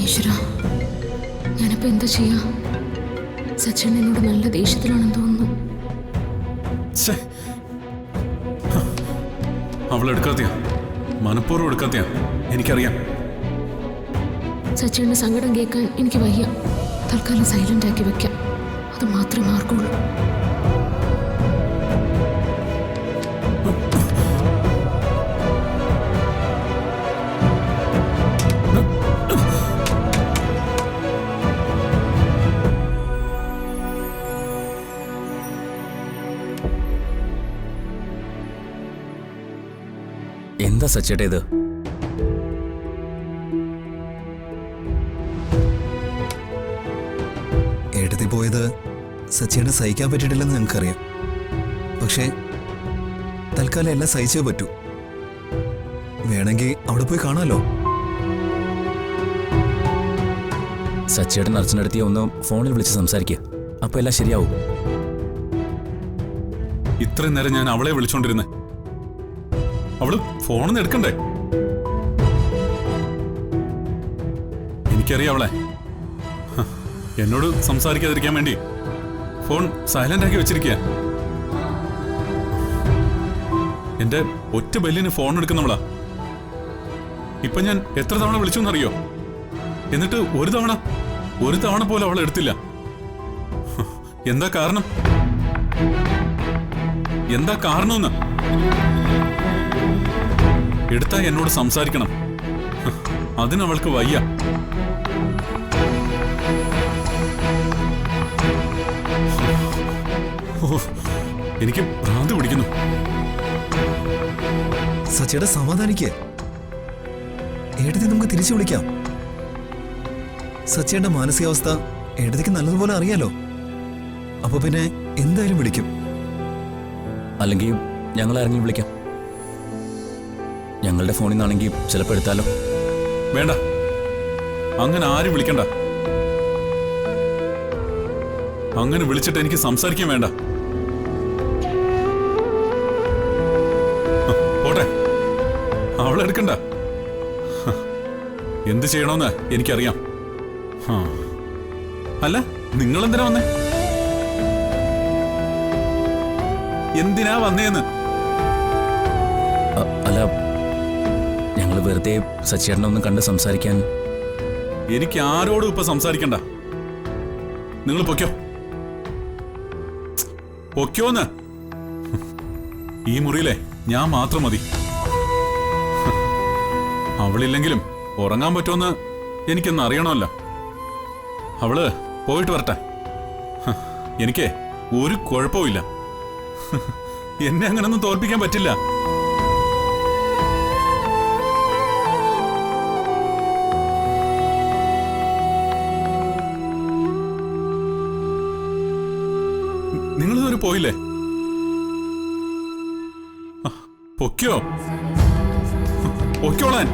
ഈശ്വര, ഞാനിപ്പോ എന്താ ചെയ്യാ? സച്ചിൻ എന്നോട് നല്ല ദേഷ്യത്തിലാണെന്ന് തോന്നുന്നു. അവളെടുക്കാത്തയാ, മനഃപൂർവ്വം എടുക്കാത്തയാ, എനിക്കറിയാം. സച്ചിന്റെ സങ്കടം കേൾക്കാൻ എനിക്ക് വയ്യ. തൽക്കാലം സൈലന്റ് ആക്കി വെക്കാം, അത് മാത്രമേ മാർഗമുള്ളൂ. എന്താ സച്ചേട്ടാ ഇത്? ഏട്ടത്തി പോയത് സച്ചിനെ സഹിക്കാൻ പറ്റിയിട്ടില്ലെന്ന് ഞങ്ങൾക്കറിയാം. പക്ഷേ തൽക്കാലം എല്ലാം സഹിച്ചേ പറ്റൂ. വേണമെങ്കിൽ അവിടെ പോയി കാണാമല്ലോ. സച്ചേട്ടൻ അർച്ചനടുത്തിയ ഒന്ന് ഫോണിൽ വിളിച്ച് സംസാരിക്കുക, അപ്പൊ എല്ലാം ശരിയാവും. ഇത്രയും നേരം ഞാൻ അവളെ വിളിച്ചോണ്ടിരുന്നേ, അവള് ഫോണിന്ന് എടുക്കണ്ടേ? എനിക്കറിയാം അവളെ. എന്നോട് സംസാരിക്കാതിരിക്കാൻ വേണ്ടി ഫോൺ സൈലന്റ് ആക്കി വെച്ചിരിക്കുക. എന്റെ ഒറ്റ ബെല്ലിന് ഫോൺ എടുക്കുന്നവളാ. ഇപ്പൊ ഞാൻ എത്ര തവണ വിളിച്ചു എന്നറിയോ? എന്നിട്ട് ഒരു തവണ പോലും അവൾ എടുത്തില്ല. എന്താ കാരണം? എന്താ കാരണമെന്ന് എടുത്താ എന്നോട് സംസാരിക്കണം. അതിനവൾക്ക് വയ്യ. എനിക്ക് ഭ്രാന്ത് പിടിക്കുന്നു. സച്ചിയുടെ സമാധാനിക്ക്. ഏട്ടത്തി നമുക്ക് തിരിച്ചു വിളിക്കാം. സച്ചിയുടെ മാനസികാവസ്ഥ ഏട്ടത്തിക്ക് നല്ലതുപോലെ അറിയാലോ. അപ്പൊ പിന്നെ എന്തായാലും വിളിക്കും. അല്ലെങ്കിൽ ഞങ്ങൾ ഇറങ്ങി വിളിക്കാം. ഞങ്ങളുടെ ഫോണിൽ നിന്നാണെങ്കിൽ ചിലപ്പോൾ എടുത്താലോ? വേണ്ട, അങ്ങനെ ആരും വിളിക്കണ്ട. അങ്ങനെ വിളിച്ചിട്ട് എനിക്ക് സംസാരിക്കാൻ വേണ്ട. പോട്ടെ, അവളെടുക്കണ്ട. എന്ത് ചെയ്യണമെന്ന് എനിക്കറിയാം. അല്ല, നിങ്ങളെന്തിനാ വന്നേ? എന്തിനാ വന്നേന്ന്? അല്ല, ഞങ്ങൾ വെറുതെ സച്ചേട്ടനെ ഒന്ന് കണ്ട് സംസാരിക്കാൻ. എനിക്ക് ആരോടും ഇപ്പൊ സംസാരിക്കണ്ട. നിങ്ങൾ പൊക്കോന്ന്. ഈ മുറിയിലെ ഞാൻ മാത്രം മതി. അവളില്ലെങ്കിലും ഉറങ്ങാൻ പറ്റുമെന്ന് എനിക്കൊന്ന് അറിയണമല്ലോ. അവള് പോയിട്ട് വരട്ടെ. എനിക്ക് ഒരു കുഴപ്പമില്ല. എന്നെ അങ്ങനൊന്നും തോൽപ്പിക്കാൻ പറ്റില്ല. നിങ്ങളിതുവരെ പോയില്ലേ? പൊക്കോളാൻ.